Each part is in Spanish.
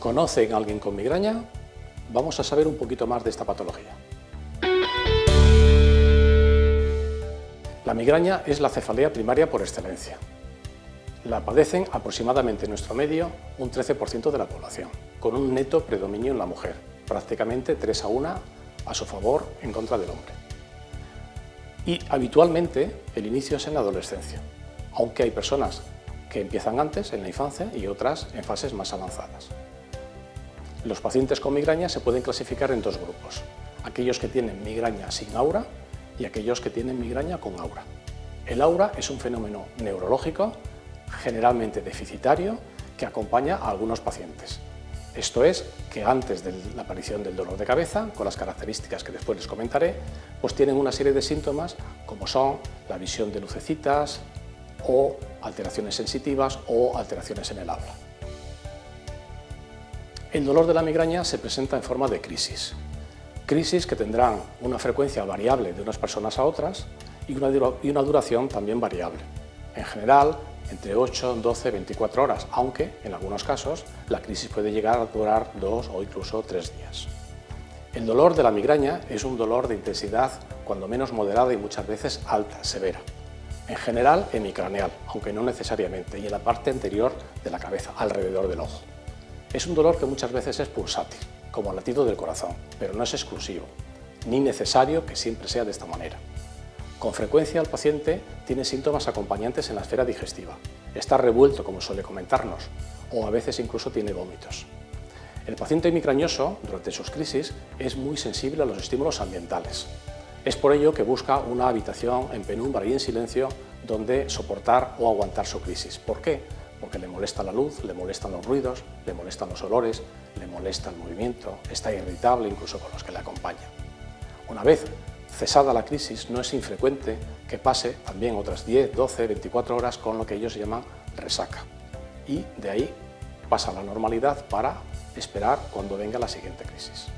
¿Conocen a alguien con migraña? Vamos a saber un poquito más de esta patología. La migraña es la cefalea primaria por excelencia. La padecen aproximadamente en nuestro medio un 13% de la población, con un neto predominio en la mujer, prácticamente 3-1 a su favor en contra del hombre. Y habitualmente el inicio es en la adolescencia, aunque hay personas que empiezan antes, en la infancia, y otras en fases más avanzadas. Los pacientes con migraña se pueden clasificar en dos grupos: aquellos que tienen migraña sin aura y aquellos que tienen migraña con aura. El aura es un fenómeno neurológico, generalmente deficitario, que acompaña a algunos pacientes. Esto es, que antes de la aparición del dolor de cabeza, con las características que después les comentaré, pues tienen una serie de síntomas como son la visión de lucecitas o alteraciones sensitivas o alteraciones en el habla. El dolor de la migraña se presenta en forma de crisis que tendrán una frecuencia variable de unas personas a otras y una duración también variable. En general, entre 8, 12, 24 horas, aunque en algunos casos la crisis puede llegar a durar 2 o incluso 3 días. El dolor de la migraña es un dolor de intensidad cuando menos moderada y muchas veces alta, severa. En general hemicraneal, aunque no necesariamente, y en la parte anterior de la cabeza, alrededor del ojo. Es un dolor que muchas veces es pulsátil, como el latido del corazón, pero no es exclusivo, ni necesario que siempre sea de esta manera. Con frecuencia el paciente tiene síntomas acompañantes en la esfera digestiva, está revuelto, como suele comentarnos, o a veces incluso tiene vómitos. El paciente migrañoso, durante sus crisis, es muy sensible a los estímulos ambientales. Es por ello que busca una habitación en penumbra y en silencio donde soportar o aguantar su crisis. ¿Por qué? Porque le molesta la luz, le molestan los ruidos, le molestan los olores, le molesta el movimiento, está irritable incluso con los que le acompañan. Una vez cesada la crisis, no es infrecuente que pase también otras 10, 12, 24 horas con lo que ellos llaman resaca. Y de ahí pasa a la normalidad para esperar cuando venga la siguiente crisis.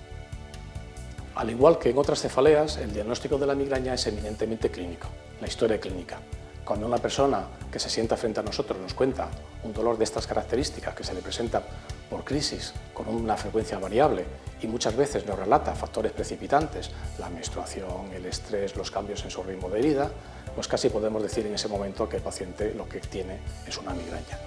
Al igual que en otras cefaleas, el diagnóstico de la migraña es eminentemente clínico, la historia clínica. Cuando una persona que se sienta frente a nosotros nos cuenta un dolor de estas características que se le presenta por crisis con una frecuencia variable y muchas veces nos relata factores precipitantes, la menstruación, el estrés, los cambios en su ritmo de vida, pues casi podemos decir en ese momento que el paciente lo que tiene es una migraña.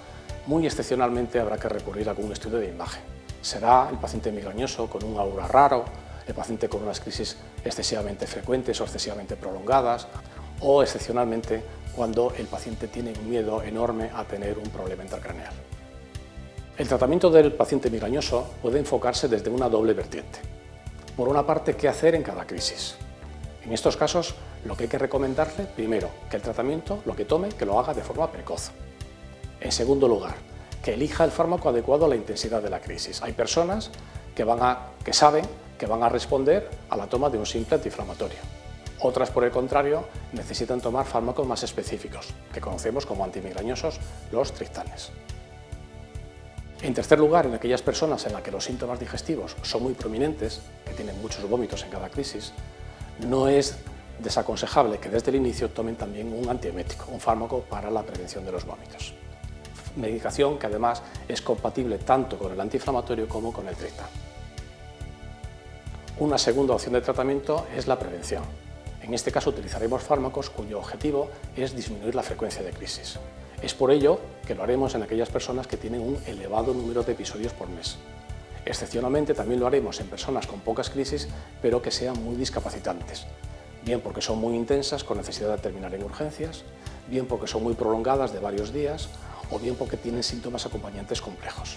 Muy excepcionalmente habrá que recurrir a algún estudio de imagen. Será el paciente migrañoso con un aura raro, el paciente con unas crisis excesivamente frecuentes o excesivamente prolongadas, o excepcionalmente cuando el paciente tiene un miedo enorme a tener un problema intracraneal. El tratamiento del paciente migrañoso puede enfocarse desde una doble vertiente. Por una parte, qué hacer en cada crisis. En estos casos, lo que hay que recomendarle, primero, que el tratamiento, lo que tome, que lo haga de forma precoz. En segundo lugar, que elija el fármaco adecuado a la intensidad de la crisis. Hay personas que saben que van a responder a la toma de un simple antiinflamatorio. Otras, por el contrario, necesitan tomar fármacos más específicos, que conocemos como antimigrañosos, los triptanes. En tercer lugar, en aquellas personas en las que los síntomas digestivos son muy prominentes, que tienen muchos vómitos en cada crisis, no es desaconsejable que desde el inicio tomen también un antiemético, un fármaco para la prevención de los vómitos. Medicación que además es compatible tanto con el antiinflamatorio como con el triptán. Una segunda opción de tratamiento es la prevención. En este caso utilizaremos fármacos cuyo objetivo es disminuir la frecuencia de crisis. Es por ello que lo haremos en aquellas personas que tienen un elevado número de episodios por mes. Excepcionalmente también lo haremos en personas con pocas crisis, pero que sean muy discapacitantes, bien porque son muy intensas con necesidad de terminar en urgencias, bien porque son muy prolongadas de varios días o bien porque tienen síntomas acompañantes complejos.